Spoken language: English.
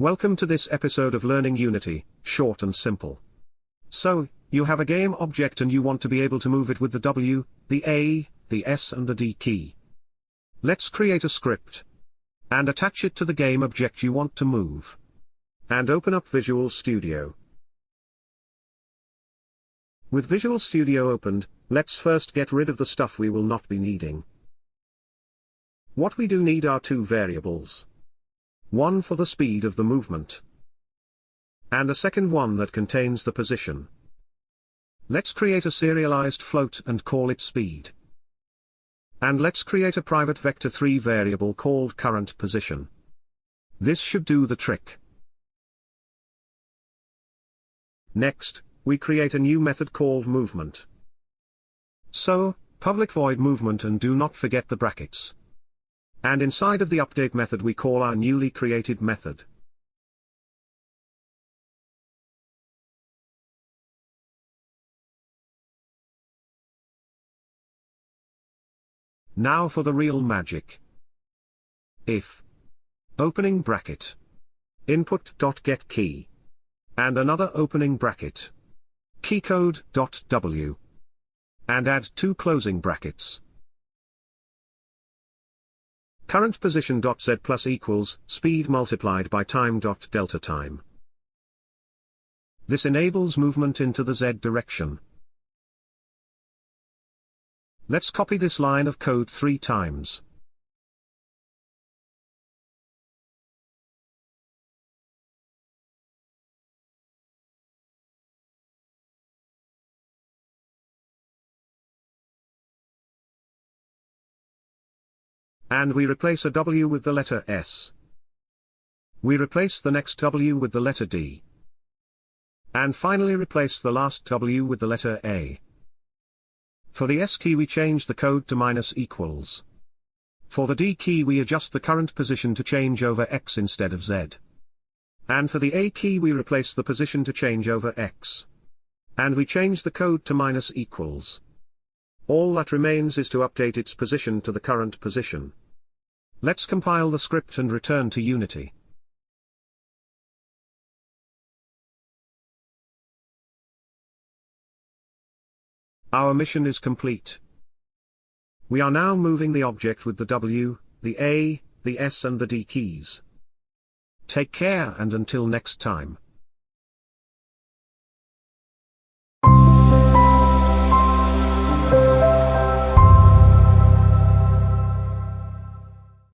Welcome to this episode of Learning Unity, Short and Simple. So, you have a game object and you want to be able to move it with the W, the A, the S and the D key. Let's create a script. And attach it to the game object you want to move. And open up Visual Studio. With Visual Studio opened, let's first get rid of the stuff we will not be needing. What we do need are two variables. One for the speed of the movement. And a second one that contains the position. Let's create a serialized float and call it speed. And let's create a private vector3 variable called current position. This should do the trick. Next, we create a new method called movement. So, public void movement and do not forget the brackets. And inside of the update method we call our newly created method. Now for the real magic. If opening bracket input.getKey and another opening bracket keycode.w and add two closing brackets. Current position.z plus equals speed multiplied by time.delta time. This enables movement into the Z direction. Let's copy this line of code 3 times. And we replace a W with the letter S. We replace the next W with the letter D. And finally replace the last W with the letter A. For the S key we change the code to -equals. For the D key we adjust the current position to change over X instead of Z. And for the A key we replace the position to change over X. And we change the code to -equals. All that remains is to update its position to the current position. Let's compile the script and return to Unity. Our mission is complete. We are now moving the object with the W, the A, the S and the D keys. Take care and until next time.